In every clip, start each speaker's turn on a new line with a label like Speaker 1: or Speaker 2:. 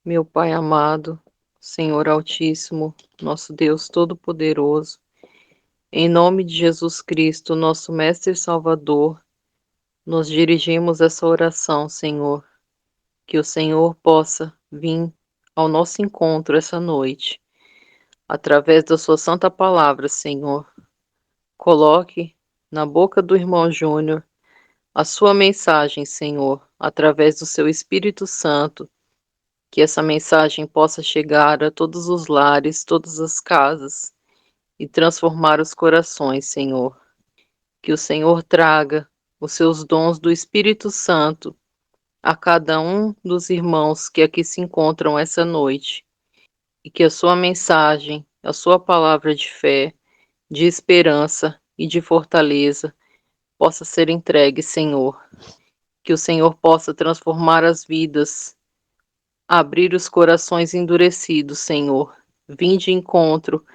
Speaker 1: Meu Pai amado, Senhor Altíssimo, nosso Deus Todo-Poderoso, em nome de Jesus Cristo, nosso Mestre e Salvador, nos dirigimos essa oração, Senhor, que o Senhor possa vir ao nosso encontro essa noite, através da sua santa palavra, Senhor. Coloque na boca do irmão Júnior a sua mensagem, Senhor, através do seu Espírito Santo, que essa mensagem possa chegar a todos os lares, todas as casas e transformar os corações, Senhor. Que o Senhor traga os seus dons do Espírito Santo a cada um dos irmãos que aqui se encontram essa noite e que a sua mensagem, a sua palavra de fé, de esperança e de fortaleza possa ser entregue, Senhor. Que o Senhor possa transformar as vidas, abrir os corações endurecidos, Senhor. Vim de encontro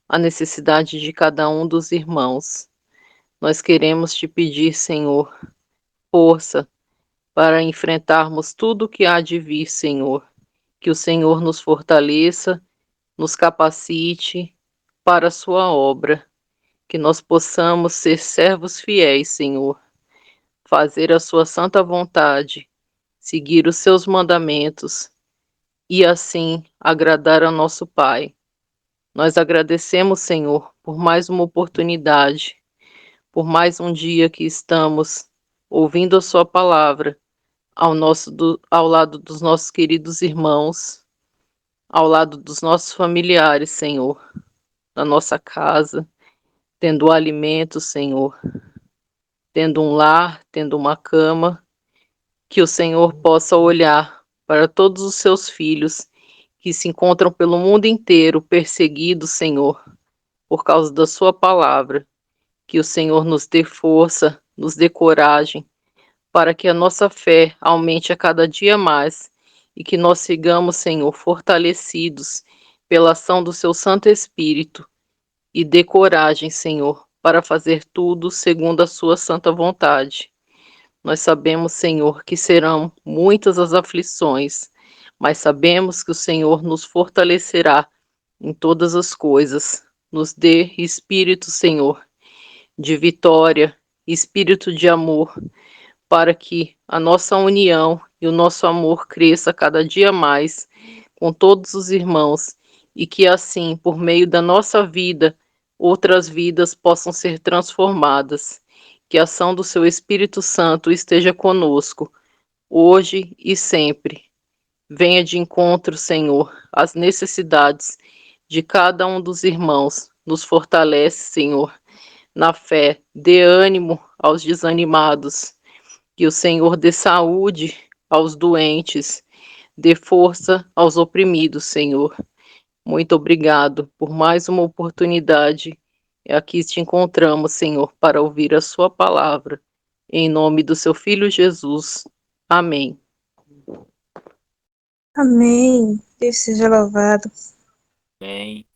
Speaker 1: à necessidade de cada um dos irmãos. Nós queremos te pedir, Senhor, força para enfrentarmos tudo o que há de vir, Senhor. Que o Senhor nos fortaleça, nos capacite para a sua obra. Que nós possamos ser servos fiéis, Senhor. Fazer a sua santa vontade, seguir os seus mandamentos e assim agradar ao nosso Pai. Nós agradecemos, Senhor, por mais uma oportunidade, por mais um dia que estamos ouvindo a Sua palavra ao lado dos nossos queridos irmãos, ao lado dos nossos familiares, Senhor, na nossa casa, tendo alimento, Senhor, tendo um lar, tendo uma cama, que o Senhor possa olhar para todos os seus filhos que se encontram pelo mundo inteiro perseguidos, Senhor, por causa da Sua palavra. Que o Senhor nos dê força, nos dê coragem, para que a nossa fé aumente a cada dia mais e que nós sigamos, Senhor, fortalecidos pela ação do Seu Santo Espírito e dê coragem, Senhor, para fazer tudo segundo a Sua santa vontade. Nós sabemos, Senhor, que serão muitas as aflições, mas sabemos que o Senhor nos fortalecerá em todas as coisas. Nos dê espírito, Senhor, de vitória, espírito de amor, para que a nossa união e o nosso amor cresça cada dia mais com todos os irmãos e que assim, por meio da nossa vida, outras vidas possam ser transformadas. Que a ação do seu Espírito Santo esteja conosco, hoje e sempre. Venha de encontro, Senhor, às necessidades de cada um dos irmãos. Nos fortalece, Senhor, na fé. Dê ânimo aos desanimados. Que o Senhor dê saúde aos doentes. Dê força aos oprimidos, Senhor. Muito obrigado por mais uma oportunidade. Aqui te encontramos, Senhor, para ouvir a Sua palavra. Em nome do Seu Filho Jesus. Amém.
Speaker 2: Amém. Deus seja louvado.
Speaker 3: Amém.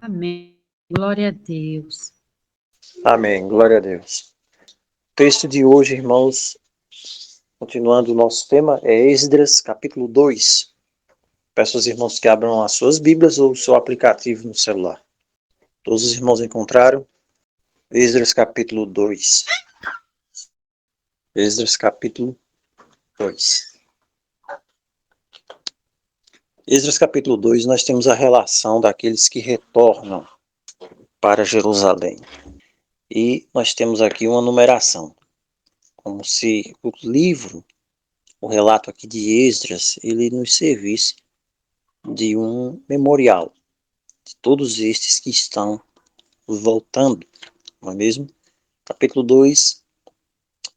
Speaker 4: Amém. Glória a Deus.
Speaker 5: Amém. Glória a Deus. O texto de hoje, irmãos, continuando o nosso tema, é Esdras, capítulo 2. Peço aos irmãos que abram as suas Bíblias ou o seu aplicativo no celular. Todos os irmãos encontraram? Esdras, capítulo 2. Esdras, capítulo 2. Esdras, capítulo 2, nós temos a relação daqueles que retornam para Jerusalém. E nós temos aqui uma numeração, como se o livro, o relato aqui de Esdras, ele nos servisse de um memorial de todos estes que estão voltando, não é mesmo? Capítulo 2,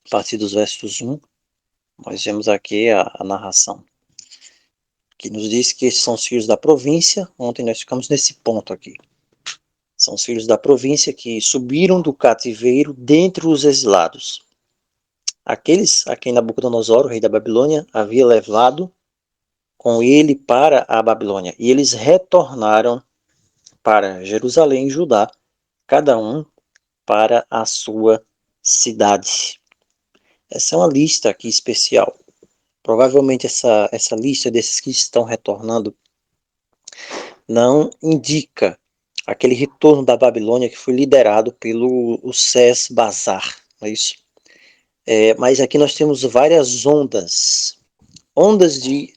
Speaker 5: a partir dos versos 1, nós vemos aqui a narração, que nos diz que esses são os filhos da província. Ontem nós ficamos nesse ponto aqui. São os filhos da província que subiram do cativeiro dentre os exilados. Aqueles a quem Nabucodonosor, o rei da Babilônia, havia levado com ele para a Babilônia. E eles retornaram para Jerusalém e Judá, cada um para a sua cidade. Essa é uma lista aqui especial. Provavelmente essa lista desses que estão retornando não indica aquele retorno da Babilônia que foi liderado pelo Sesbazar, não é isso? Mas aqui nós temos várias ondas de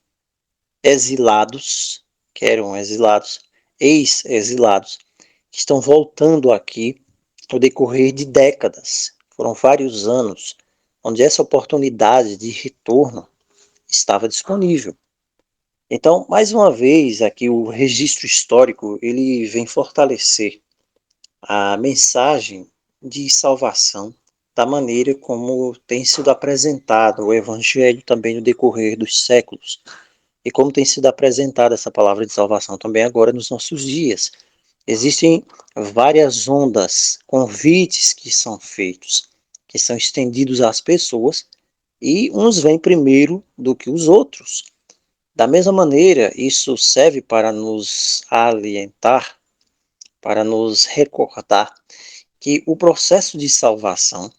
Speaker 5: exilados, que eram exilados, ex-exilados, que estão voltando aqui no decorrer de décadas. Foram vários anos onde essa oportunidade de retorno estava disponível. Então, mais uma vez, aqui o registro histórico, ele vem fortalecer a mensagem de salvação da maneira como tem sido apresentado o Evangelho também no decorrer dos séculos, e como tem sido apresentada essa palavra de salvação também agora nos nossos dias. Existem várias ondas, convites que são feitos, que são estendidos às pessoas, e uns vêm primeiro do que os outros. Da mesma maneira, isso serve para nos alientar, para nos recordar que o processo de salvação,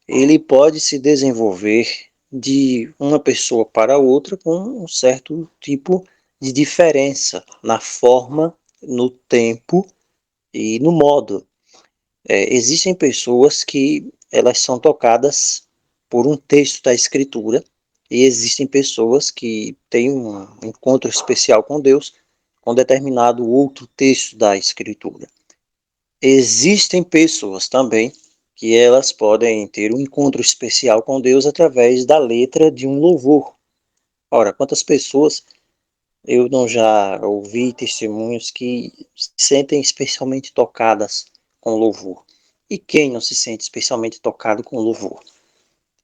Speaker 5: ele pode se desenvolver de uma pessoa para outra com um certo tipo de diferença na forma, no tempo e no modo. Existem pessoas que elas são tocadas por um texto da Escritura, e existem pessoas que têm um encontro especial com Deus com determinado outro texto da Escritura. Existem pessoas também que elas podem ter um encontro especial com Deus através da letra de um louvor. Ora, quantas pessoas eu não já ouvi testemunhos que se sentem especialmente tocadas com louvor? E quem não se sente especialmente tocado com louvor?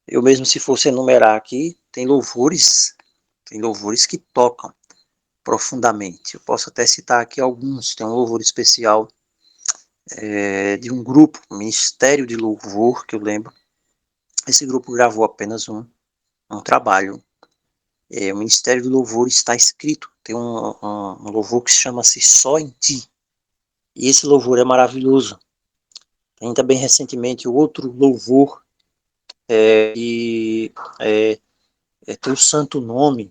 Speaker 5: Eu mesmo, se fosse enumerar aqui, tem louvores que tocam profundamente. Eu posso até citar aqui alguns. Tem um louvor especial de um grupo, Ministério de Louvor, que eu lembro. Esse grupo gravou apenas um trabalho. O Ministério do Louvor está escrito. Tem um louvor que chama-se Só em Ti. E esse louvor é maravilhoso. Tem também recentemente outro louvor que é Teu Santo Nome.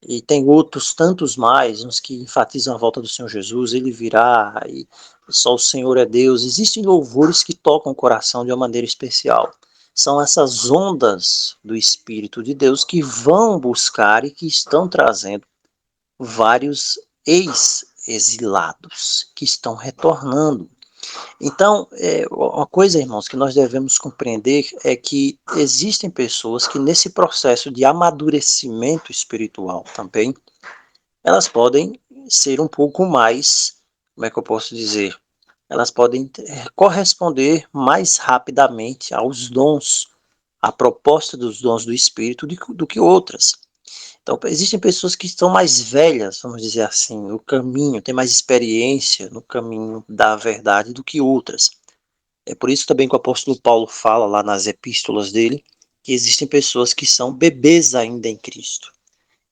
Speaker 5: E tem outros tantos mais, uns que enfatizam a volta do Senhor Jesus, Ele virá, e só o Senhor é Deus. Existem louvores que tocam o coração de uma maneira especial. São essas ondas do Espírito de Deus que vão buscar e que estão trazendo vários ex-exilados que estão retornando. Então, uma coisa, irmãos, que nós devemos compreender é que existem pessoas que nesse processo de amadurecimento espiritual também, elas podem ser um pouco mais, como é que eu posso dizer? Elas podem corresponder mais rapidamente aos dons, à proposta dos dons do Espírito do que outras. Então, existem pessoas que estão mais velhas, vamos dizer assim, no caminho, têm mais experiência no caminho da verdade do que outras. É por isso também que o apóstolo Paulo fala lá nas epístolas dele, que existem pessoas que são bebês ainda em Cristo.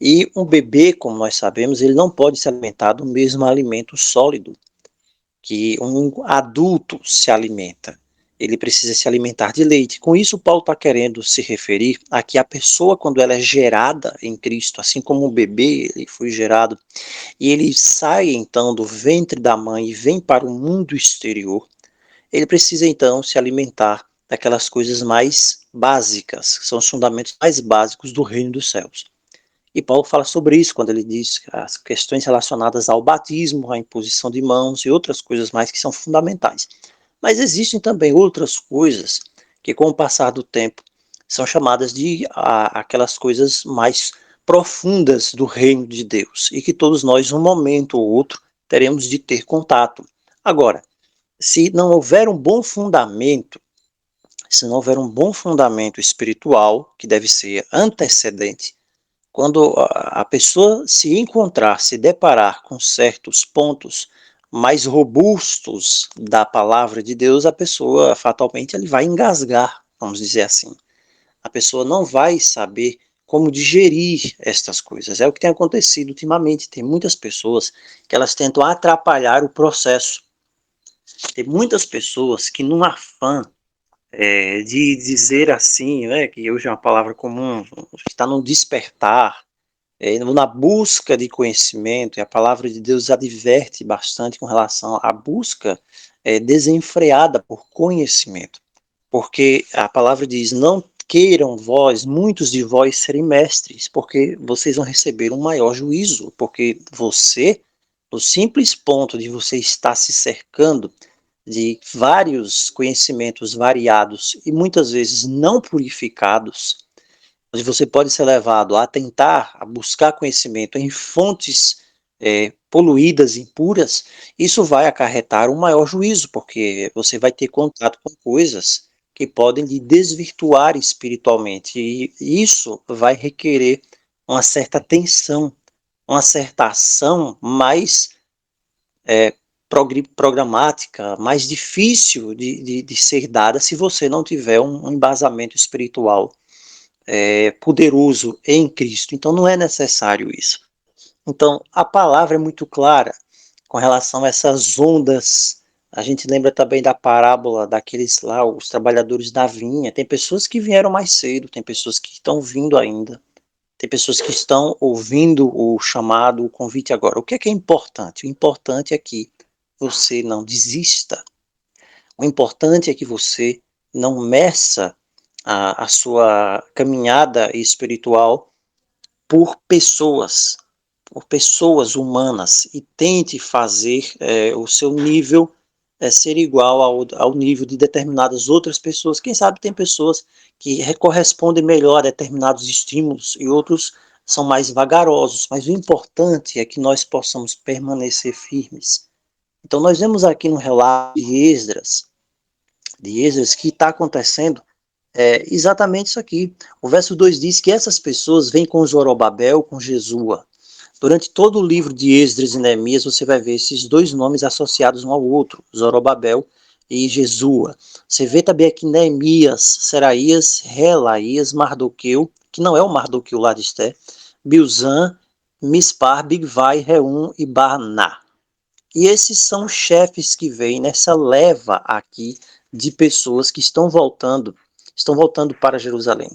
Speaker 5: E um bebê, como nós sabemos, ele não pode se alimentar do mesmo alimento sólido que um adulto se alimenta. Ele precisa se alimentar de leite. Com isso, Paulo está querendo se referir a que a pessoa, quando ela é gerada em Cristo, assim como um bebê, ele foi gerado, e ele sai então do ventre da mãe e vem para o mundo exterior, ele precisa então se alimentar daquelas coisas mais básicas, que são os fundamentos mais básicos do reino dos céus. E Paulo fala sobre isso quando ele diz as questões relacionadas ao batismo, à imposição de mãos e outras coisas mais que são fundamentais. Mas existem também outras coisas que, com o passar do tempo, são chamadas de aquelas coisas mais profundas do reino de Deus e que todos nós, um momento ou outro, teremos de ter contato. Agora, se não houver um bom fundamento, se não houver um bom fundamento espiritual, que deve ser antecedente, quando a pessoa se encontrar, se deparar com certos pontos mais robustos da palavra de Deus, a pessoa fatalmente ele vai engasgar, vamos dizer assim. A pessoa não vai saber como digerir estas coisas. É o que tem acontecido ultimamente. Tem muitas pessoas que elas tentam atrapalhar o processo. Tem muitas pessoas que, num afã de dizer assim, né, que hoje é uma palavra comum, está no despertar, na busca de conhecimento, e a palavra de Deus adverte bastante com relação à busca desenfreada por conhecimento, porque a palavra diz, não queiram vós, muitos de vós serem mestres, porque vocês vão receber um maior juízo, porque você, no simples ponto de você estar se cercando de vários conhecimentos variados e muitas vezes não purificados, onde você pode ser levado a tentar, a buscar conhecimento em fontes poluídas, impuras, isso vai acarretar um maior juízo, porque você vai ter contato com coisas que podem lhe desvirtuar espiritualmente, e isso vai requerer uma certa atenção, uma certa ação mais programática, mais difícil de ser dada se você não tiver um embasamento espiritual poderoso em Cristo. Então não é necessário isso. Então a palavra é muito clara com relação a essas ondas. A gente lembra também da parábola daqueles lá, os trabalhadores da vinha. Tem pessoas que vieram mais cedo, tem pessoas que estão vindo ainda, tem pessoas que estão ouvindo o chamado, o convite agora. O que é importante? O importante é que você não desista. O importante é que você não meça a sua caminhada espiritual por pessoas humanas, e tente fazer o seu nível ser igual ao nível de determinadas outras pessoas. Quem sabe tem pessoas que correspondem melhor a determinados estímulos e outros são mais vagarosos, mas o importante é que nós possamos permanecer firmes. Então nós vemos aqui no relato de Esdras que está acontecendo exatamente isso aqui. O verso 2 diz que essas pessoas vêm com Zorobabel, com Jesua. Durante todo o livro de Esdras e Neemias, você vai ver esses dois nomes associados um ao outro, Zorobabel e Jesua. Você vê também aqui Neemias, Seraías, Relaías, Mardoqueu, que não é o Mardoqueu lá de Esté, Bilzan, Mispar, Bigvai, Reum e Barná. E esses são chefes que vêm nessa leva aqui de pessoas que estão voltando para Jerusalém.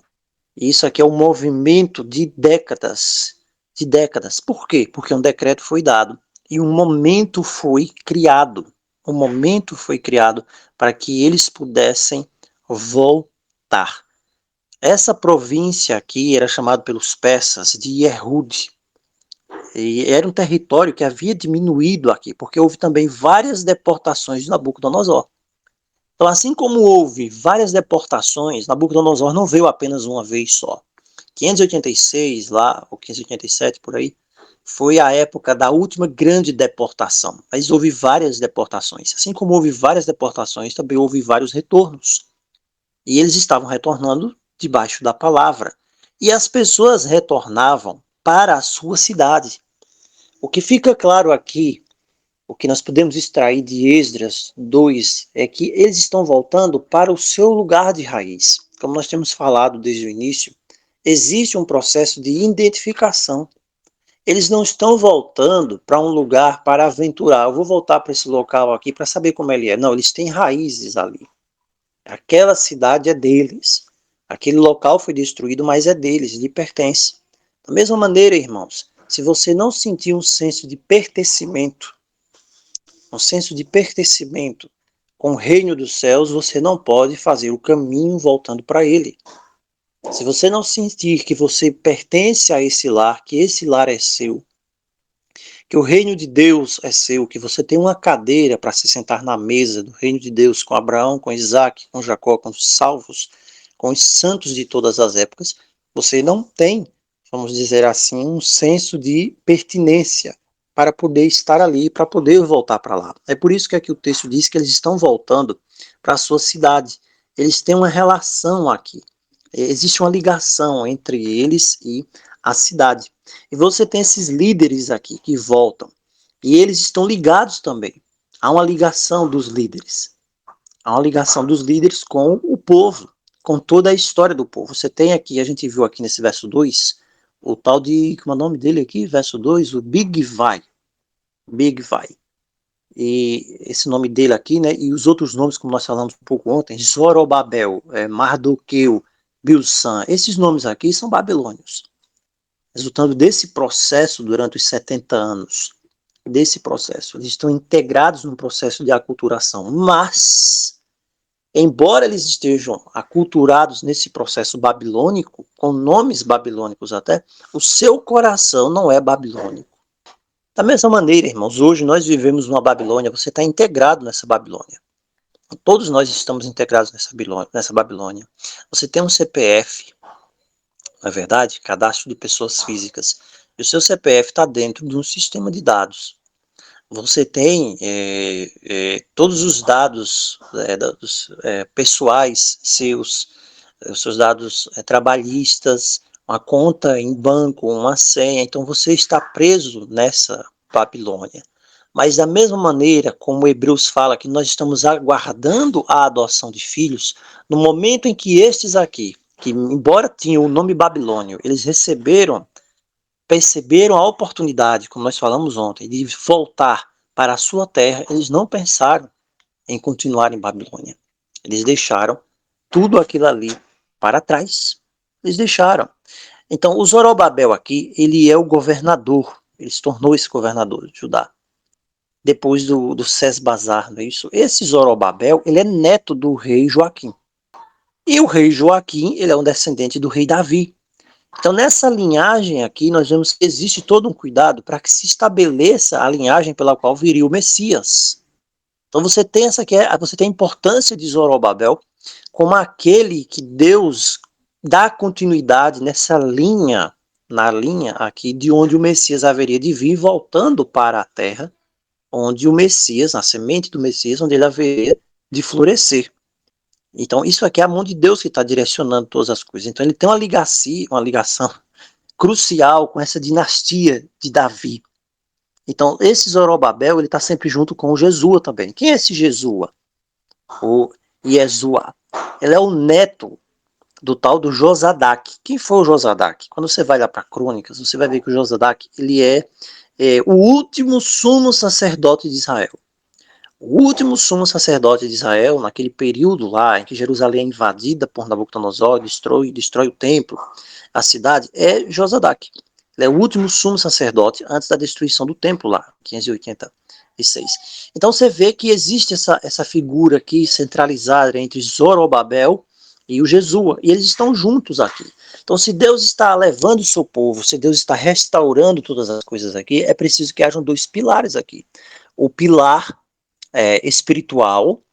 Speaker 5: E isso aqui é um movimento de décadas. De décadas. Por quê? Porque um decreto foi dado e um momento foi criado. Um momento foi criado para que eles pudessem voltar. Essa província aqui era chamada pelos persas de Yehud. E era um território que havia diminuído aqui, porque houve também várias deportações de Nabucodonosor. Então, assim como houve várias deportações, Nabucodonosor não veio apenas uma vez só. 586 lá, ou 587 por aí, foi a época da última grande deportação. Mas houve várias deportações. Assim como houve várias deportações, também houve vários retornos. E eles estavam retornando debaixo da palavra. E as pessoas retornavam para a sua cidade. O que fica claro aqui, o que nós podemos extrair de Esdras 2, é que eles estão voltando para o seu lugar de raiz. Como nós temos falado desde o início, existe um processo de identificação. Eles não estão voltando para um lugar para aventurar. Eu vou voltar para esse local aqui para saber como ele é. Não, eles têm raízes ali. Aquela cidade é deles. Aquele local foi destruído, mas é deles, lhe pertence. Da mesma maneira, irmãos, se você não sentir um senso de pertencimento com o reino dos céus, você não pode fazer o caminho voltando para ele. Se você não sentir que você pertence a esse lar, que esse lar é seu, que o reino de Deus é seu, que você tem uma cadeira para se sentar na mesa do reino de Deus com Abraão, com Isaac, com Jacó, com os salvos, com os santos de todas as épocas, você não tem, vamos dizer assim, um senso de pertinência para poder estar ali, para poder voltar para lá. É por isso que aqui o texto diz que eles estão voltando para a sua cidade. Eles têm uma relação aqui. Existe uma ligação entre eles e a cidade. E você tem esses líderes aqui que voltam. E eles estão ligados também. Há uma ligação dos líderes. Há uma ligação dos líderes com o povo, com toda a história do povo. Você tem aqui, a gente viu aqui nesse verso 2, o tal de, como é o nome dele aqui? Verso 2, o Bigvai. Bigvai. e esse nome dele aqui, né, e os outros nomes, como nós falamos um pouco ontem, Zorobabel, Mardoqueu, Bilsan, esses nomes aqui são babilônios, resultando desse processo durante os 70 anos, desse processo. Eles estão integrados no processo de aculturação, mas, embora eles estejam aculturados nesse processo babilônico, com nomes babilônicos até, o seu coração não é babilônico. Da mesma maneira, irmãos, hoje nós vivemos numa Babilônia, você está integrado nessa Babilônia. Todos nós estamos integrados nessa Babilônia. Você tem um CPF, na verdade, cadastro de pessoas físicas, e o seu CPF está dentro de um sistema de dados. Você tem todos os dados pessoais seus, os seus dados trabalhistas, uma conta em banco, uma senha, então você está preso nessa Babilônia. Mas da mesma maneira, como Hebreus fala que nós estamos aguardando a adoção de filhos, no momento em que estes aqui, que embora tinham o nome babilônio, eles perceberam a oportunidade, como nós falamos ontem, de voltar para a sua terra, eles não pensaram em continuar em Babilônia. Eles deixaram tudo aquilo ali para trás. Eles deixaram. Então, o Zorobabel aqui, ele é o governador. Ele se tornou esse governador de Judá. Depois do Sesbazar, não é isso? Esse Zorobabel, ele é neto do rei Joaquim. E o rei Joaquim, ele é um descendente do rei Davi. Então, nessa linhagem aqui, nós vemos que existe todo um cuidado para que se estabeleça a linhagem pela qual viria o Messias. Então, você tem a importância de Zorobabel como aquele que Deus dá continuidade nessa linha, na linha aqui de onde o Messias haveria de vir, voltando para a terra, onde o Messias, a semente do Messias, onde ele haveria de florescer. Então, isso aqui é a mão de Deus que está direcionando todas as coisas. Então, ele tem uma ligação crucial com essa dinastia de Davi. Então, esse Zorobabel, ele está sempre junto com o Jesua também. Quem é esse Jesua? O Iesua. Ele é o neto do tal do Josadaque. Quem foi o Josadaque? Quando você vai lá para Crônicas, você vai ver que o Josadaque, ele é o último sumo sacerdote de Israel. O último sumo sacerdote de Israel, naquele período lá em que Jerusalém é invadida por Nabucodonosor, destrói o templo, a cidade, é Josadaque. Ele é o último sumo sacerdote antes da destruição do templo lá, 586. Então você vê que existe essa figura aqui centralizada entre Zorobabel e o Jesua, e eles estão juntos aqui. Então, se Deus está levando o seu povo, se Deus está restaurando todas as coisas aqui, é preciso que hajam dois pilares aqui. O pilar espiritual,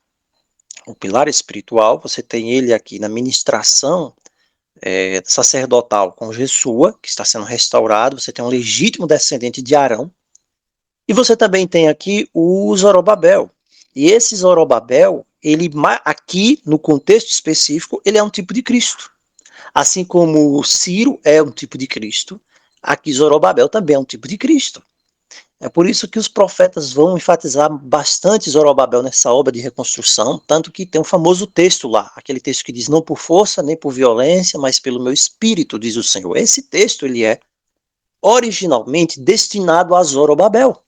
Speaker 5: você tem ele aqui na ministração sacerdotal com Jesua, que está sendo restaurado, você tem um legítimo descendente de Arão, e você também tem aqui o Zorobabel. E esse Zorobabel, ele aqui, no contexto específico, ele é um tipo de Cristo. Assim como Ciro é um tipo de Cristo, aqui Zorobabel também é um tipo de Cristo. É por isso que os profetas vão enfatizar bastante Zorobabel nessa obra de reconstrução, tanto que tem um famoso texto lá, aquele texto que diz, não por força, nem por violência, mas pelo meu espírito, diz o Senhor. Esse texto, ele é originalmente destinado a Zorobabel.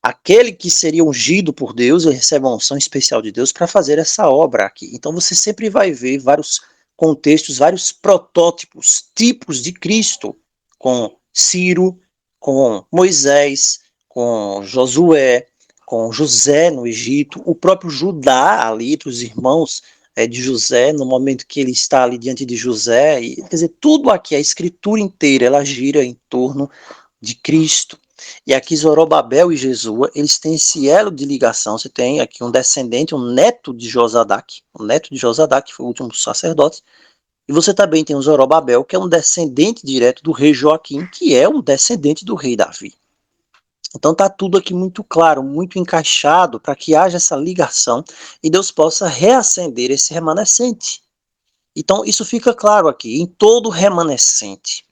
Speaker 5: Aquele que seria ungido por Deus, ele recebe uma unção especial de Deus para fazer essa obra aqui. Então você sempre vai ver vários contextos, vários protótipos, tipos de Cristo, com Ciro, com Moisés, com Josué, com José no Egito, o próprio Judá ali, entre os irmãos de José, no momento que ele está ali diante de José, quer dizer, tudo aqui, a escritura inteira, ela gira em torno de Cristo. E aqui Zorobabel e Jesua, eles têm esse elo de ligação. Você tem aqui um descendente, um neto de Josadaque, que foi o último sacerdote, e você também tem o Zorobabel, que é um descendente direto do rei Joaquim, que é um descendente do rei Davi. Então está tudo aqui muito claro, muito encaixado, para que haja essa ligação e Deus possa reacender esse remanescente. Então isso fica claro aqui, em todo remanescente.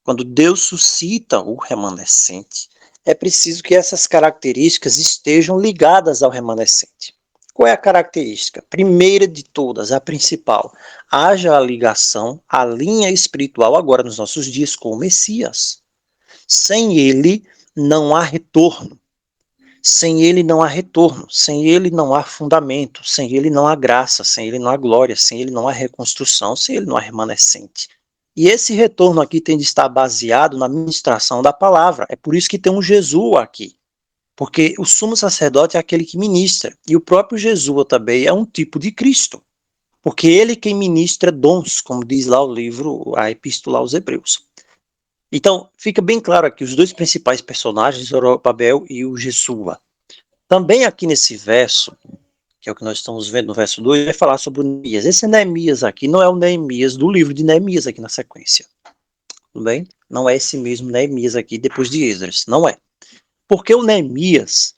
Speaker 5: Quando Deus suscita o remanescente, é preciso que essas características estejam ligadas ao remanescente. Qual é a característica? Primeira de todas, a principal, haja a ligação, a linha espiritual agora nos nossos dias com o Messias. Sem ele, não há retorno. Sem ele não há retorno, sem ele não há fundamento, sem ele não há graça, sem ele não há glória, sem ele não há reconstrução, sem ele não há remanescente. E esse retorno aqui tem de estar baseado na ministração da palavra. É por isso que tem um Jesus aqui. Porque o sumo sacerdote é aquele que ministra. E o próprio Jesus também é um tipo de Cristo. Porque ele quem ministra dons, como diz lá o livro, a Epístola aos Hebreus. Então, fica bem claro aqui, os dois principais personagens, Zorobabel e o Jesua. Também aqui nesse verso, que é o que nós estamos vendo no verso 2, vai falar sobre o Neemias. Esse Neemias aqui não é o Neemias do livro de Neemias aqui na sequência. Tudo bem? Não é esse mesmo Neemias aqui depois de Esdras. Não é. Porque o Neemias,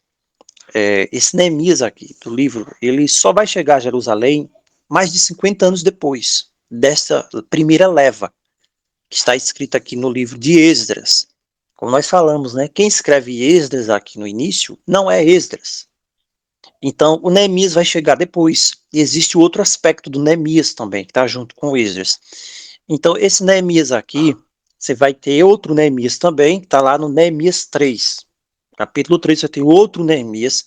Speaker 5: esse Neemias aqui do livro, ele só vai chegar a Jerusalém mais de 50 anos depois dessa primeira leva, que está escrita aqui no livro de Esdras. Como nós falamos, né? Quem escreve Esdras aqui no início não é Esdras. Então, o Neemias vai chegar depois. E existe outro aspecto do Neemias também, que está junto com Esdras. Então, esse Neemias aqui, você vai ter outro Neemias também, que está lá no Neemias 3. Capítulo 3, você tem outro Neemias,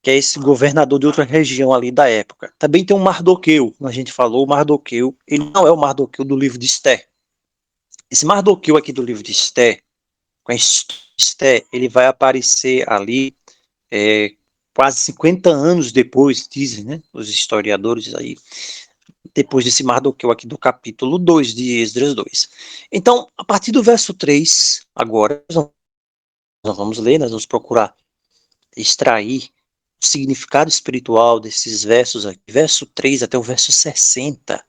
Speaker 5: que é esse governador de outra região ali da época. Também tem um Mardoqueu, como a gente falou, o Mardoqueu, ele não é o Mardoqueu do livro de Esther. Esse Mardoqueu aqui do livro de Esther, com a Esther, ele vai aparecer ali quase 50 anos depois, dizem, né, os historiadores aí, depois desse Mardoqueu aqui do capítulo 2 de Esdras 2. Então, a partir do verso 3, agora, nós vamos ler, nós vamos procurar extrair o significado espiritual desses versos aqui, verso 3 até o verso 60.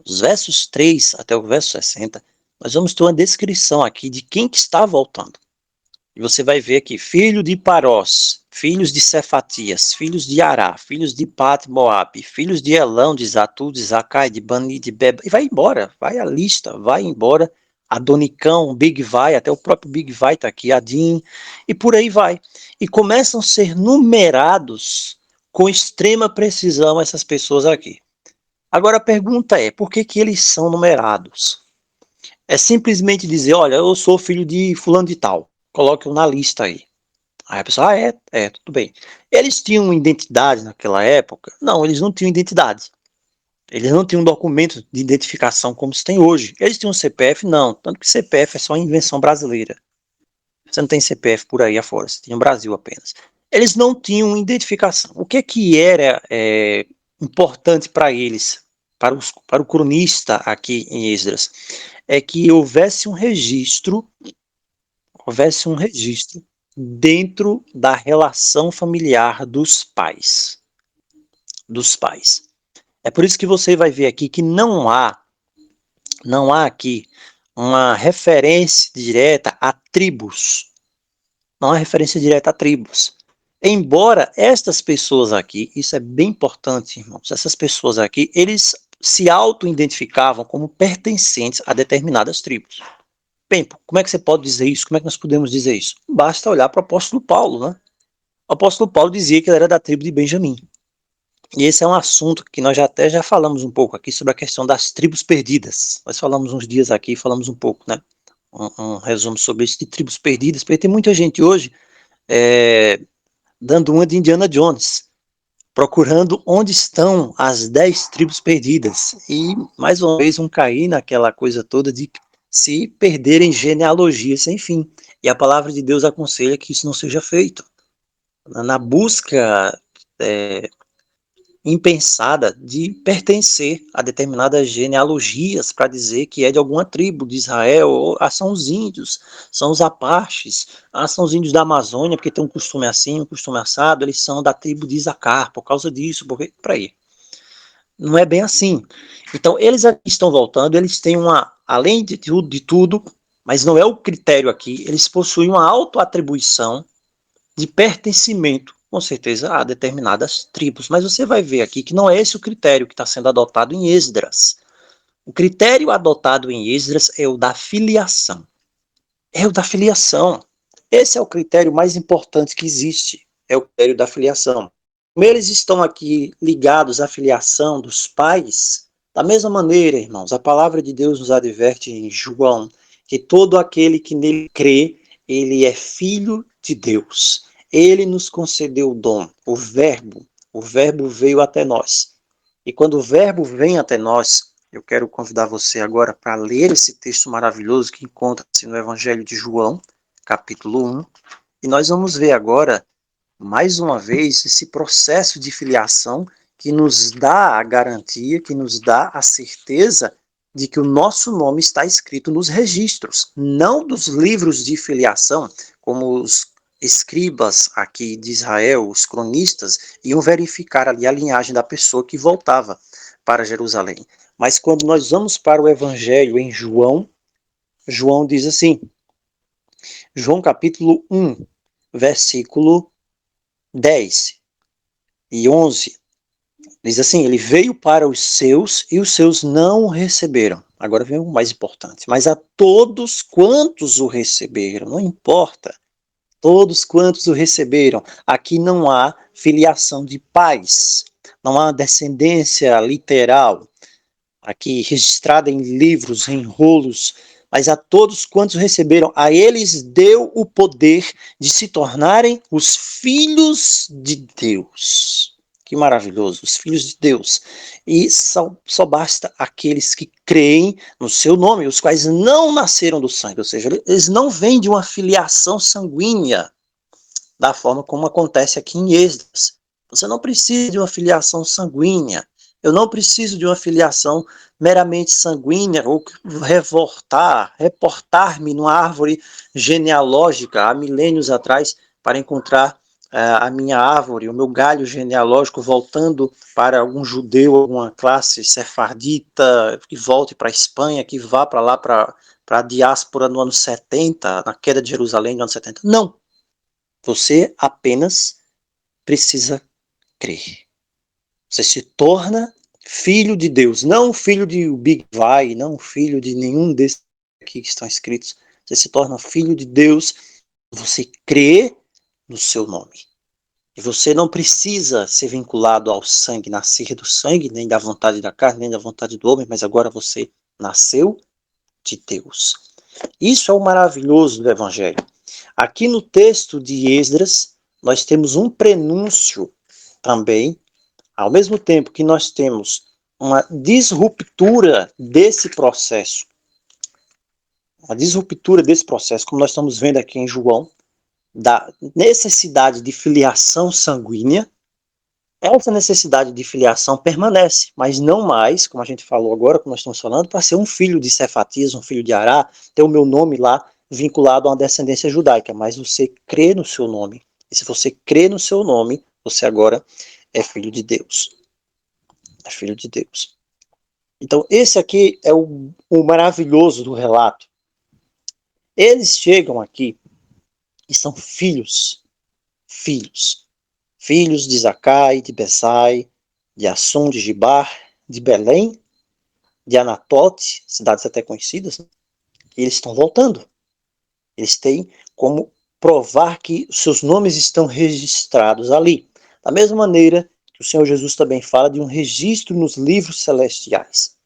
Speaker 5: Os versos 3 até o verso 60, nós vamos ter uma descrição aqui de quem que está voltando. E você vai ver aqui, filho de Parós, filhos de Cefatias, filhos de Ará, filhos de Pat Moab, filhos de Elão, de Zatu, de Zacai, de Bani, de Beba, e vai embora, vai a lista, vai embora, Adonicão, Big Vai, até o próprio Big Vai está aqui, Adim, e por aí vai. E começam a ser numerados com extrema precisão essas pessoas aqui. Agora a pergunta é, por que que eles são numerados? É simplesmente dizer, olha, eu sou filho de fulano de tal, coloque-o na lista aí. Aí a pessoa, tudo bem. Eles tinham identidade naquela época? Não, eles não tinham identidade. Eles não tinham um documento de identificação como se tem hoje. Eles tinham CPF? Não, tanto que CPF é só uma invenção brasileira. Você não tem CPF por aí afora, você tem no Brasil apenas. Eles não tinham identificação. O que era importante para eles, para o cronista aqui em Esdras, é que houvesse um registro dentro da relação familiar dos pais. É por isso que você vai ver aqui que não há aqui uma referência direta a tribos. Não há referência direta a tribos. Embora estas pessoas aqui, isso é bem importante, irmãos, essas pessoas aqui, eles se auto-identificavam como pertencentes a determinadas tribos. Bem, como é que você pode dizer isso? Como é que nós podemos dizer isso? Basta olhar para o apóstolo Paulo, né? O apóstolo Paulo dizia que ele era da tribo de Benjamim. E esse é um assunto que nós já falamos um pouco aqui sobre a questão das tribos perdidas. Nós falamos uns dias aqui, falamos um pouco, né? Um resumo sobre isso de tribos perdidas, porque tem muita gente hoje dando uma de Indiana Jones, procurando onde estão as 10 tribos perdidas. E, mais uma vez, cair naquela coisa toda de se perderem genealogias sem fim. E a palavra de Deus aconselha que isso não seja feito. Na busca impensada de pertencer a determinadas genealogias para dizer que é de alguma tribo de Israel, ou são os índios, são os apaches, são os índios da Amazônia, porque tem um costume assim, um costume assado, eles são da tribo de Isacar, por causa disso, porque para aí. Não é bem assim. Então, eles aqui estão voltando, eles têm além de tudo, mas não é o critério aqui, eles possuem uma autoatribuição de pertencimento, com certeza, a determinadas tribos. Mas você vai ver aqui que não é esse o critério que está sendo adotado em Esdras. O critério adotado em Esdras é o da filiação. É o da filiação. Esse é o critério mais importante que existe. É o critério da filiação. Como eles estão aqui ligados à filiação dos pais, da mesma maneira, irmãos, a palavra de Deus nos adverte em João que todo aquele que nele crê, ele é filho de Deus. Ele nos concedeu o dom, o verbo veio até nós. E quando o verbo vem até nós, eu quero convidar você agora para ler esse texto maravilhoso que encontra-se no Evangelho de João, capítulo 1. E nós vamos ver agora, mais uma vez, esse processo de filiação que nos dá a garantia, que nos dá a certeza de que o nosso nome está escrito nos registros, não dos livros de filiação, como os escribas aqui de Israel, os cronistas, iam verificar ali a linhagem da pessoa que voltava para Jerusalém. Mas quando nós vamos para o Evangelho em João, João diz assim, João capítulo 1, versículo 10 e 11, diz assim, ele veio para os seus e os seus não o receberam. Agora vem o mais importante. Mas a todos quantos o receberam, não importa, todos quantos o receberam. Aqui não há filiação de pais, não há descendência literal, aqui registrada em livros, em rolos, mas a todos quantos receberam, a eles deu o poder de se tornarem os filhos de Deus. Que maravilhoso, os filhos de Deus. E só basta aqueles que creem no seu nome, os quais não nasceram do sangue, ou seja, eles não vêm de uma filiação sanguínea, da forma como acontece aqui em Esdras. Você não precisa de uma filiação sanguínea. Eu não preciso de uma filiação meramente sanguínea ou reportar-me numa árvore genealógica há milênios atrás para encontrar a minha árvore, o meu galho genealógico voltando para algum judeu, alguma classe sefardita que volte para a Espanha, que vá para lá, para a diáspora no ano 70, na queda de Jerusalém no ano 70. Não. Você apenas precisa crer. Você se torna filho de Deus, não filho de Big Vai, não filho de nenhum desses aqui que estão escritos. Você se torna filho de Deus, você crê no seu nome. E você não precisa ser vinculado ao sangue, nascer do sangue, nem da vontade da carne, nem da vontade do homem, mas agora você nasceu de Deus. Isso é o maravilhoso do Evangelho. Aqui no texto de Esdras, nós temos um prenúncio também, ao mesmo tempo que nós temos uma disruptura desse processo. A disruptura desse processo, como nós estamos vendo aqui em João, da necessidade de filiação sanguínea. Essa necessidade de filiação permanece, mas não mais, como a gente falou agora, como nós estamos falando, para ser um filho de Cefatias, um filho de Ará, ter o meu nome lá vinculado a uma descendência judaica, mas você crê no seu nome. E se você crê no seu nome, você agora é filho de Deus. É filho de Deus. Então, esse aqui é o maravilhoso do relato. Eles chegam aqui e são filhos. Filhos de Zacai, de Besai, de Assum, de Gibar, de Belém, de Anatote, cidades até conhecidas, e eles estão voltando. Eles têm como provar que seus nomes estão registrados ali. Da mesma maneira que o Senhor Jesus também fala de um registro nos livros celestiais.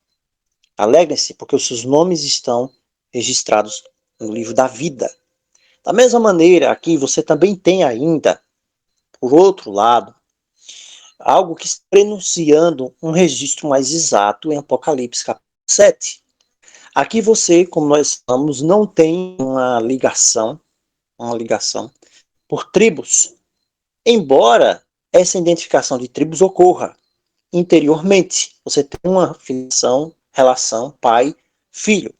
Speaker 5: Alegrem-se, porque os seus nomes estão registrados no livro da vida. Da mesma maneira, aqui você também tem ainda, por outro lado, algo que está prenunciando um registro mais exato em Apocalipse capítulo 7. Aqui você, como nós falamos, não tem uma ligação por tribos, embora essa identificação de tribos ocorra interiormente. Você tem uma relação pai-filho.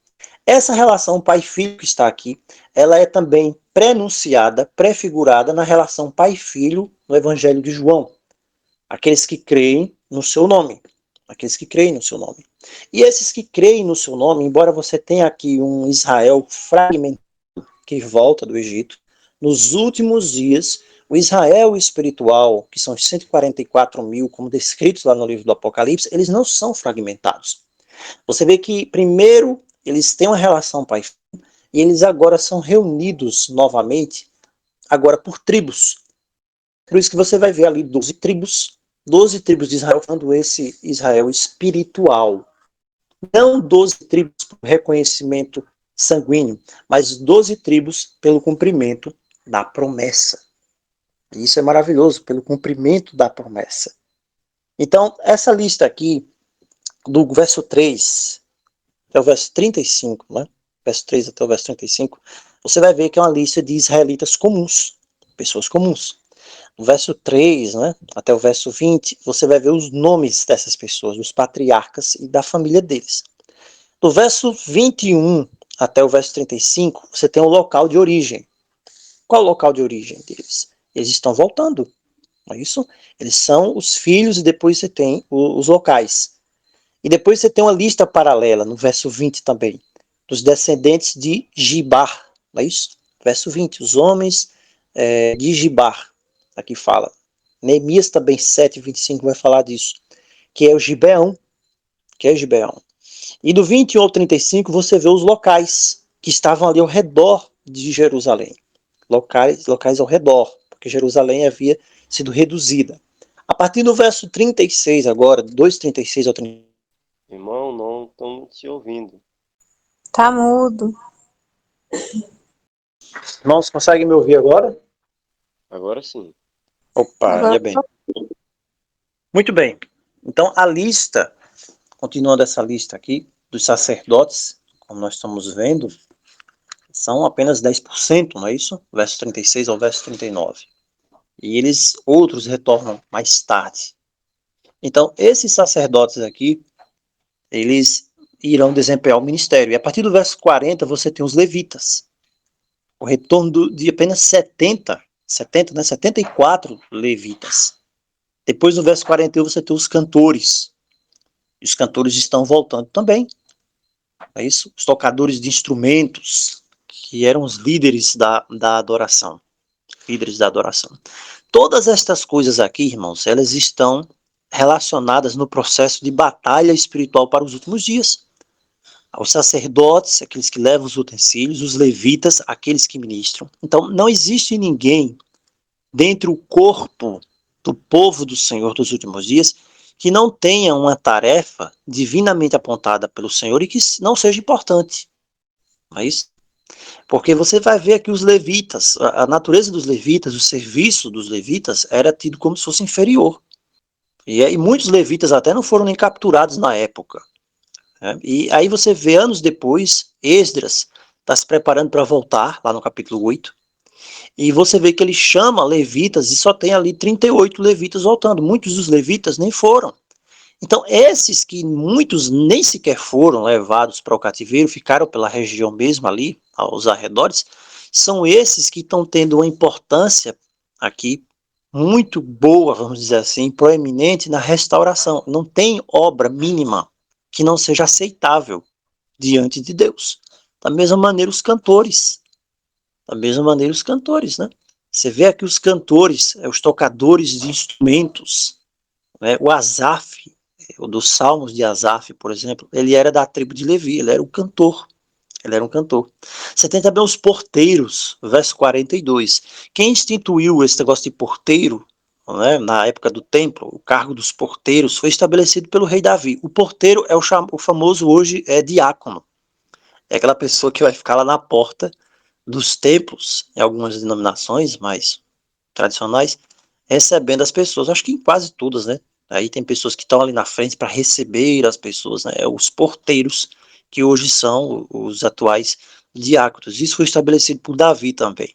Speaker 5: Essa relação pai-filho que está aqui, ela é também prenunciada, prefigurada na relação pai-filho no Evangelho de João. Aqueles que creem no seu nome. Aqueles que creem no seu nome. E esses que creem no seu nome, embora você tenha aqui um Israel fragmentado que volta do Egito, nos últimos dias, o Israel espiritual, que são os 144 mil, como descritos lá no livro do Apocalipse, eles não são fragmentados. Você vê que, primeiro, eles têm uma relação pai-filho, e eles agora são reunidos novamente, agora por tribos. Por isso que você vai ver ali 12 tribos de Israel, falando esse Israel espiritual. Não 12 tribos por reconhecimento sanguíneo, mas 12 tribos pelo cumprimento da promessa. E isso é maravilhoso, pelo cumprimento da promessa. Então, essa lista aqui, do verso 3 até o verso 35, né? Verso 3 até o verso 35, você vai ver que é uma lista de israelitas comuns, pessoas comuns. No verso 3, né, até o verso 20, você vai ver os nomes dessas pessoas, dos patriarcas e da família deles. Do verso 21 até o verso 35, você tem o local de origem. Qual é o local de origem deles? Eles estão voltando, não é isso? Eles são os filhos e depois você tem os locais. E depois você tem uma lista paralela, no verso 20 também, dos descendentes de Gibar, não é isso? Verso 20, os homens de Gibar, aqui fala. Neemias também, 7:25, vai falar disso, que é o Gibeão, E do 21 ao 35, você vê os locais que estavam ali ao redor de Jerusalém. Locais ao redor, porque Jerusalém havia sido reduzida. A partir do verso 36 agora, 2:36 ao 36,
Speaker 3: Irmão, não estamos te ouvindo.
Speaker 2: Tá mudo.
Speaker 5: irmãos, conseguem me ouvir agora?
Speaker 3: Agora sim.
Speaker 5: Opa,
Speaker 2: Agora
Speaker 5: ainda bem. Muito bem. Então, a lista, continuando essa lista aqui, dos sacerdotes, como nós estamos vendo, são apenas 10%, não é isso? Verso 36 ao verso 39. E outros retornam mais tarde. Então, esses sacerdotes aqui, eles irão desempenhar o ministério. E a partir do verso 40, você tem os levitas. O retorno de apenas 74 levitas. Depois, no verso 41, você tem os cantores. E os cantores estão voltando também. É isso? Os tocadores de instrumentos, que eram os líderes da adoração. Líderes da adoração. Todas estas coisas aqui, irmãos, elas estão relacionadas no processo de batalha espiritual para os últimos dias. Os sacerdotes, aqueles que levam os utensílios, os levitas, aqueles que ministram. Então, não existe ninguém dentre o corpo do povo do Senhor dos últimos dias que não tenha uma tarefa divinamente apontada pelo Senhor e que não seja importante. Não é isso? Porque você vai ver aqui os levitas, a natureza dos levitas, o serviço dos levitas era tido como se fosse inferior. E muitos levitas até não foram nem capturados na época. Né? E aí você vê anos depois, Esdras está se preparando para voltar, lá no capítulo 8, e você vê que ele chama levitas e só tem ali 38 levitas voltando. Muitos dos levitas nem foram. Então, esses que muitos nem sequer foram levados para o cativeiro, ficaram pela região mesmo ali, aos arredores, são esses que estão tendo uma importância aqui muito boa, vamos dizer assim, proeminente na restauração. Não tem obra mínima que não seja aceitável diante de Deus. Da mesma maneira os cantores. Né? Você vê aqui os cantores, os tocadores de instrumentos, né? O Asaf, o dos Salmos de Asaf, por exemplo, ele era da tribo de Levi, ele era um cantor. Você tem também os porteiros, verso 42. Quem instituiu esse negócio de porteiro, né, na época do templo, o cargo dos porteiros foi estabelecido pelo rei Davi. O porteiro é o famoso hoje diácono. É aquela pessoa que vai ficar lá na porta dos templos, em algumas denominações mais tradicionais, recebendo as pessoas, acho que em quase todas, né? Aí tem pessoas que estão ali na frente para receber as pessoas, né? Os porteiros, que hoje são os atuais diáconos. Isso foi estabelecido por Davi também.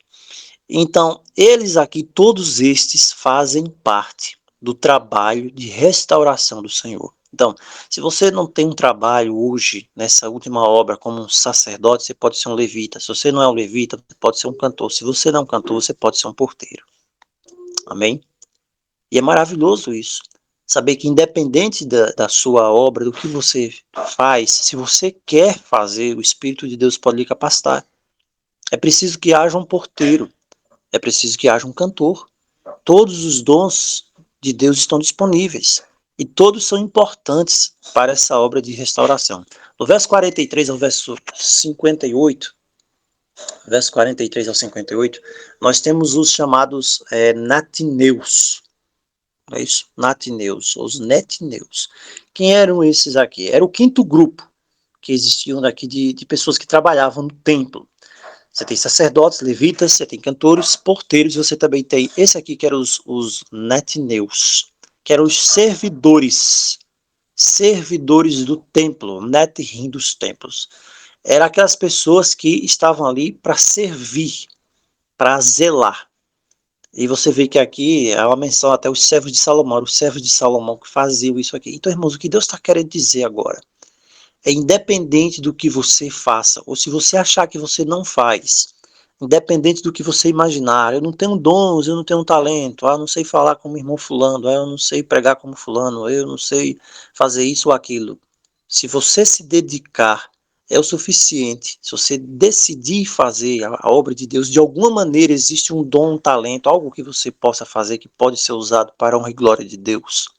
Speaker 5: Então, eles aqui, todos estes, fazem parte do trabalho de restauração do Senhor. Então, se você não tem um trabalho hoje, nessa última obra, como um sacerdote, você pode ser um levita. Se você não é um levita, você pode ser um cantor. Se você não é um cantor, você pode ser um porteiro. Amém? E é maravilhoso isso. Saber que independente da sua obra, do que você faz, se você quer fazer, o Espírito de Deus pode lhe capacitar. É preciso que haja um porteiro. É preciso que haja um cantor. Todos os dons de Deus estão disponíveis. E todos são importantes para essa obra de restauração. Do verso 43 ao verso 58, verso 43 ao 58, nós temos os chamados natineus. É isso? Natineus, os netineus. Quem eram esses aqui? Era o quinto grupo que existiam daqui de pessoas que trabalhavam no templo. Você tem sacerdotes, levitas, você tem cantores, porteiros, você também tem esse aqui que eram os netineus, que eram os servidores do templo, netim dos templos. Eram aquelas pessoas que estavam ali para servir, para zelar. E você vê que aqui há uma menção até os servos de Salomão, os servos de Salomão que faziam isso aqui. Então, irmãos, o que Deus está querendo dizer agora é independente do que você faça, ou se você achar que você não faz, independente do que você imaginar, eu não tenho dons, eu não tenho talento, eu não sei falar como o irmão fulano, eu não sei pregar como fulano, eu não sei fazer isso ou aquilo. Se você se dedicar, é o suficiente. Se você decidir fazer a obra de Deus, de alguma maneira existe um dom, um talento, algo que você possa fazer que pode ser usado para a honra e glória de Deus.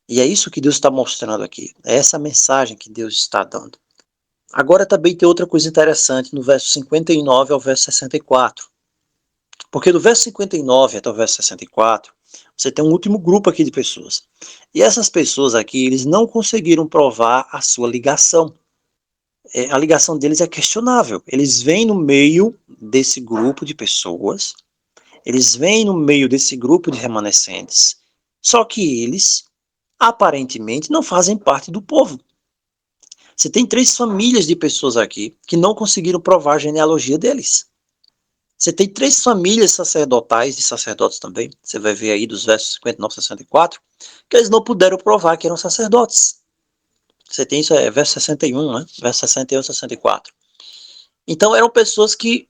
Speaker 5: E é isso que Deus está mostrando aqui. É essa mensagem que Deus está dando. Agora também tem outra coisa interessante no verso 59 ao verso 64. Porque do verso 59 até o verso 64, você tem um último grupo aqui de pessoas. E essas pessoas aqui, eles não conseguiram provar a sua ligação. A ligação deles é questionável. Eles vêm no meio desse grupo de pessoas, eles vêm no meio desse grupo de remanescentes, só que eles, aparentemente, não fazem parte do povo. Você tem 3 famílias de pessoas aqui que não conseguiram provar a genealogia deles. Você tem 3 famílias sacerdotais, de sacerdotes também, você vai ver aí dos versos 59 a 64, que eles não puderam provar que eram sacerdotes. Você tem isso, verso 61, né? Verso 61 a 64. Então eram pessoas que,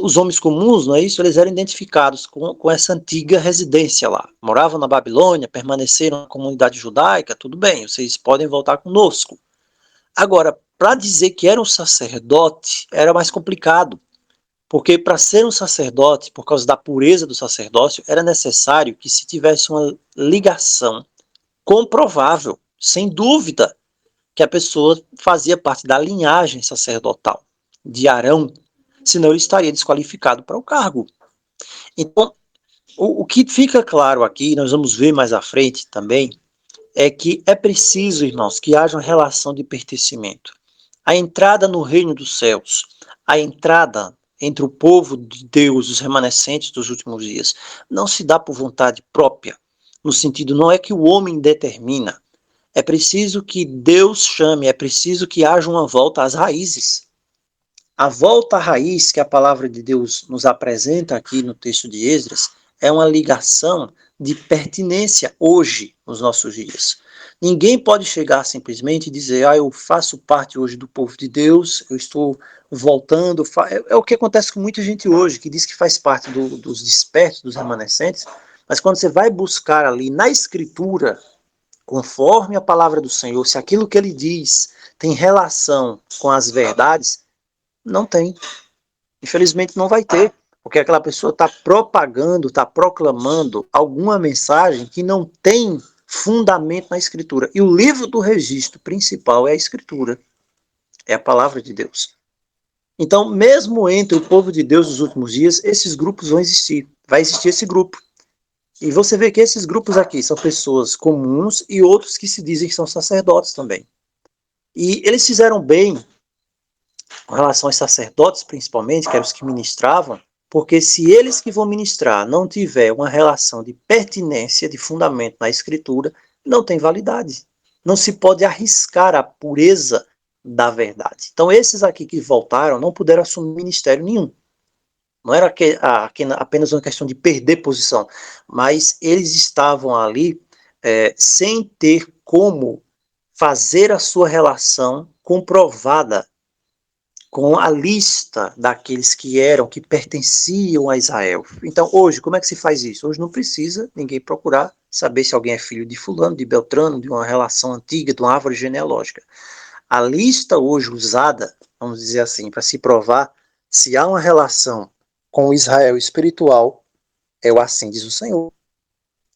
Speaker 5: os homens comuns, não é isso? Eles eram identificados com essa antiga residência lá. Moravam na Babilônia, permaneceram na comunidade judaica, tudo bem, vocês podem voltar conosco. Agora, para dizer que era um sacerdote, era mais complicado. Porque para ser um sacerdote, por causa da pureza do sacerdócio, era necessário que se tivesse uma ligação comprovável, sem dúvida, que a pessoa fazia parte da linhagem sacerdotal de Arão, senão ele estaria desqualificado para o cargo. Então, o que fica claro aqui, nós vamos ver mais à frente também, é que é preciso, irmãos, que haja uma relação de pertencimento. A entrada no reino dos céus, a entrada entre o povo de Deus, os remanescentes dos últimos dias, não se dá por vontade própria, no sentido, não é que o homem determina, é preciso que Deus chame, é preciso que haja uma volta às raízes. A volta à raiz que a palavra de Deus nos apresenta aqui no texto de Esdras é uma ligação de pertinência hoje, nos nossos dias. Ninguém pode chegar simplesmente e dizer, eu faço parte hoje do povo de Deus, eu estou voltando. É o que acontece com muita gente hoje, que diz que faz parte dos despertos, dos remanescentes, mas quando você vai buscar ali na Escritura, conforme a palavra do Senhor, se aquilo que ele diz tem relação com as verdades, não tem. Infelizmente não vai ter, porque aquela pessoa está propagando, está proclamando alguma mensagem que não tem fundamento na Escritura. E o livro do registro principal é a Escritura, é a palavra de Deus. Então, mesmo entre o povo de Deus dos últimos dias, esses grupos vão existir. Vai existir esse grupo. E você vê que esses grupos aqui são pessoas comuns e outros que se dizem que são sacerdotes também. E eles fizeram bem com relação aos sacerdotes, principalmente, que eram os que ministravam, porque se eles que vão ministrar não tiver uma relação de pertinência, de fundamento na Escritura, não tem validade. Não se pode arriscar a pureza da verdade. Então, esses aqui que voltaram não puderam assumir ministério nenhum. Não era apenas uma questão de perder posição, mas eles estavam ali sem ter como fazer a sua relação comprovada com a lista daqueles que pertenciam a Israel. Então, hoje, como é que se faz isso? Hoje não precisa ninguém procurar saber se alguém é filho de fulano, de Beltrano, de uma relação antiga, de uma árvore genealógica. A lista hoje usada, vamos dizer assim, para se provar se há uma relação com o Israel espiritual, é o assim diz o Senhor.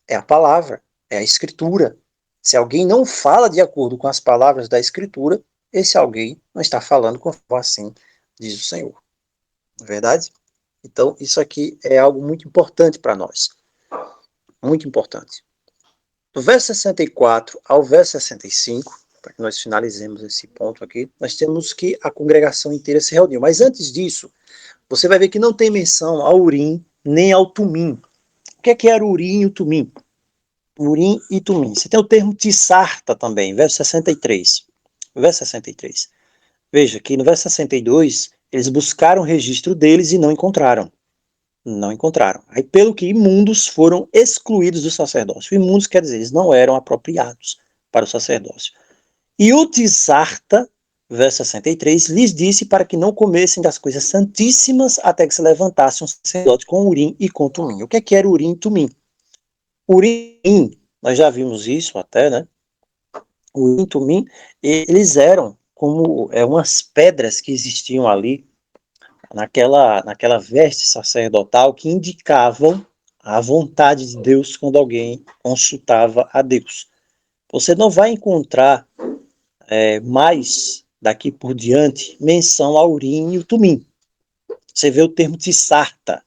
Speaker 5: É a palavra, é a Escritura. Se alguém não fala de acordo com as palavras da Escritura, esse alguém não está falando conforme assim diz o Senhor. Não é verdade? Então, isso aqui é algo muito importante para nós. Muito importante. Do verso 64 ao verso 65, para que nós finalizemos esse ponto aqui, nós temos que a congregação inteira se reuniu. Mas antes disso, você vai ver que não tem menção ao Urim nem ao Tumim. O que era o Urim e o Tumim? Urim e Tumim. Você tem o termo Tissarta também, verso 63. Verso 63. Veja que no verso 62, eles buscaram o registro deles e não encontraram. Não encontraram. Aí, pelo que imundos foram excluídos do sacerdócio. Imundos quer dizer, eles não eram apropriados para o sacerdócio. E o Tissarta, verso 63, lhes disse para que não comessem das coisas santíssimas até que se levantasse um sacerdote com Urim e com Tumim. O que era Urim e Tumim? Urim, nós já vimos isso até, né? Urim e Tumim, eles eram como umas pedras que existiam ali naquela veste sacerdotal que indicavam a vontade de Deus quando alguém consultava a Deus. Você não vai encontrar mais daqui por diante menção ao Urim e o Tumim. Você vê o termo Tissarta.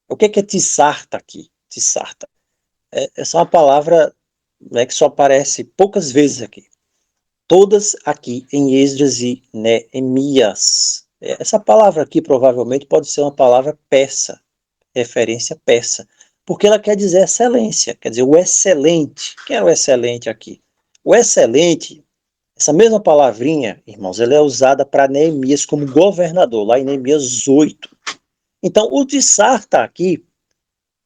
Speaker 5: O que é Tissarta aqui? Tissarta. Essa é uma palavra, né, que só aparece poucas vezes aqui. Todas aqui em Esdras e Neemias. Essa palavra aqui provavelmente pode ser uma palavra persa, referência persa, porque ela quer dizer excelência, quer dizer o excelente. Quem é o excelente aqui? O excelente, essa mesma palavrinha, irmãos, ela é usada para Neemias como governador, lá em Neemias 8. Então, o Tissarta aqui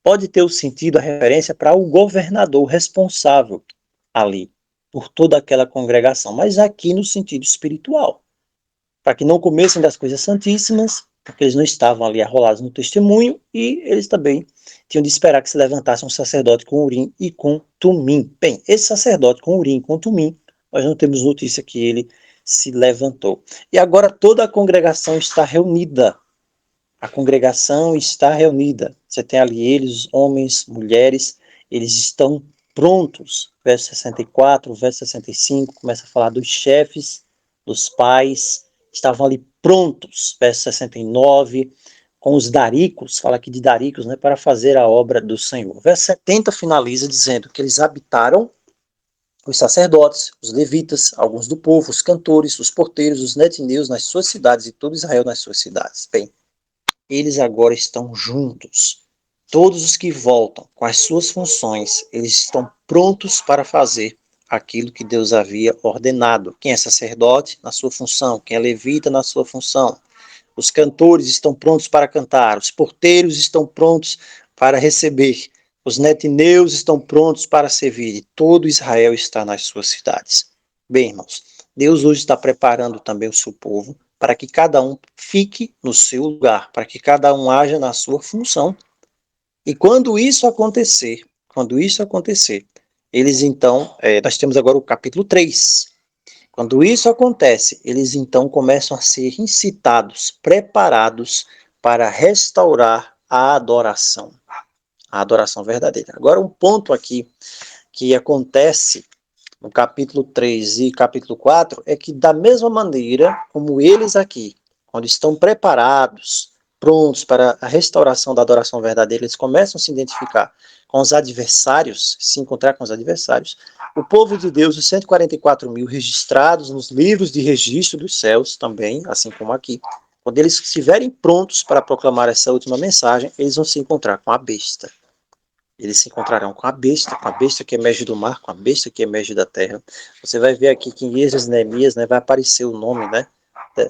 Speaker 5: pode ter o sentido, a referência para o governador responsável ali, por toda aquela congregação, mas aqui no sentido espiritual, para que não comessem das coisas santíssimas, porque eles não estavam ali arrolados no testemunho, e eles também tinham de esperar que se levantasse um sacerdote com Urim e com Tumim. Bem, esse sacerdote com Urim e com Tumim, nós não temos notícia que ele se levantou. E agora toda a congregação está reunida. A congregação está reunida. Você tem ali eles, homens, mulheres, eles estão prontos. Verso 64, verso 65, começa a falar dos chefes, dos pais, estavam ali prontos. Verso 69, com os daricos, fala aqui de daricos, né, para fazer a obra do Senhor. Verso 70 finaliza dizendo que eles habitaram os sacerdotes, os levitas, alguns do povo, os cantores, os porteiros, os netineus nas suas cidades e todo Israel nas suas cidades. Bem, eles agora estão juntos. Todos os que voltam com as suas funções, eles estão prontos para fazer aquilo que Deus havia ordenado. Quem é sacerdote, na sua função. Quem é levita, na sua função. Os cantores estão prontos para cantar. Os porteiros estão prontos para receber. Os netineus estão prontos para servir. E todo Israel está nas suas cidades. Bem, irmãos, Deus hoje está preparando também o seu povo para que cada um fique no seu lugar, para que cada um haja na sua função. E quando isso acontecer, eles então, nós temos agora o capítulo 3. Quando isso acontece, eles então começam a ser incitados, preparados para restaurar a adoração verdadeira. Agora, um ponto aqui que acontece no capítulo 3 e capítulo 4, é que da mesma maneira como eles aqui, quando estão preparados, prontos para a restauração da adoração verdadeira, eles começam a se identificar com os adversários, se encontrar com os adversários, o povo de Deus, os 144 mil registrados nos livros de registro dos céus também, assim como aqui, quando eles estiverem prontos para proclamar essa última mensagem, eles vão se encontrar com a besta. Eles se encontrarão com a besta que emerge do mar, com a besta que emerge da terra. Você vai ver aqui que em Esdras e Neemias, né, vai aparecer o nome, né,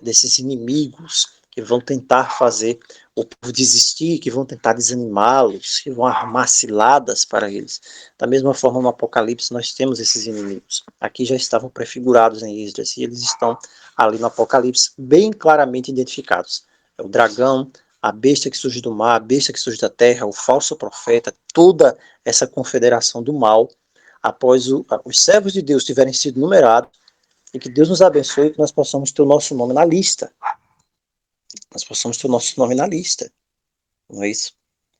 Speaker 5: desses inimigos que vão tentar fazer o povo desistir, que vão tentar desanimá-los, que vão armar ciladas para eles. Da mesma forma, no Apocalipse, nós temos esses inimigos. Aqui já estavam prefigurados em Esdras, e eles estão ali no Apocalipse bem claramente identificados. É o dragão, a besta que surge do mar, a besta que surge da terra, o falso profeta, toda essa confederação do mal, após os servos de Deus tiverem sido numerados, e que Deus nos abençoe e que nós possamos ter o nosso nome na lista. Nós possamos ter o nosso nome na lista. Não é isso?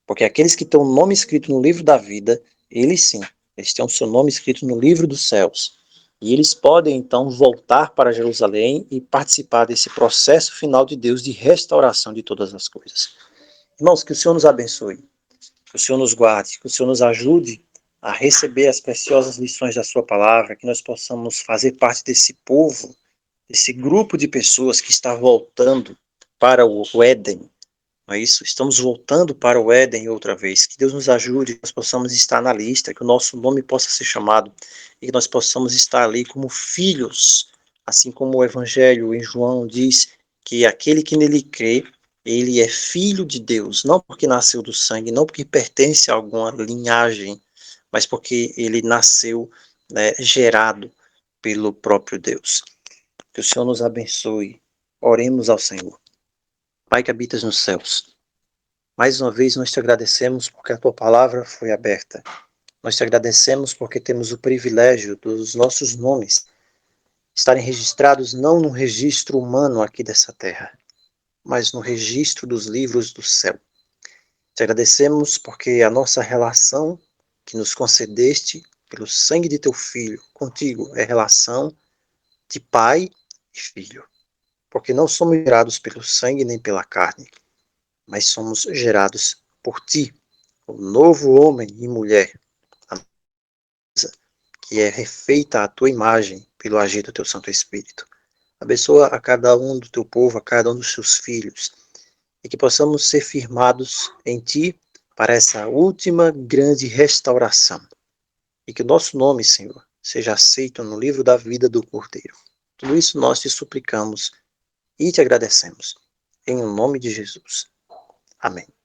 Speaker 5: Porque aqueles que têm o nome escrito no livro da vida, eles sim, eles têm o seu nome escrito no livro dos céus. E eles podem, então, voltar para Jerusalém e participar desse processo final de Deus de restauração de todas as coisas. Irmãos, que o Senhor nos abençoe, que o Senhor nos guarde, que o Senhor nos ajude a receber as preciosas lições da sua palavra, que nós possamos fazer parte desse povo, desse grupo de pessoas que está voltando para o Éden, não é isso? Estamos voltando para o Éden outra vez. Que Deus nos ajude, que nós possamos estar na lista, que o nosso nome possa ser chamado e que nós possamos estar ali como filhos, assim como o Evangelho em João diz que aquele que nele crê, ele é filho de Deus, não porque nasceu do sangue, não porque pertence a alguma linhagem, mas porque ele nasceu, né, gerado pelo próprio Deus. Que o Senhor nos abençoe. Oremos ao Senhor. Pai que habitas nos céus, mais uma vez nós te agradecemos porque a tua palavra foi aberta. Nós te agradecemos porque temos o privilégio dos nossos nomes estarem registrados não no registro humano aqui dessa terra, mas no registro dos livros do céu. Te agradecemos porque a nossa relação que nos concedeste pelo sangue de teu Filho contigo é relação de pai e filho. Porque não somos gerados pelo sangue nem pela carne, mas somos gerados por ti, o novo homem e mulher, que é refeita à tua imagem pelo agir do teu Santo Espírito. Abençoa a cada um do teu povo, a cada um dos teus filhos, e que possamos ser firmados em ti para essa última grande restauração. E que o nosso nome, Senhor, seja aceito no livro da vida do Cordeiro. Tudo isso nós te suplicamos e te agradecemos. Em nome de Jesus. Amém.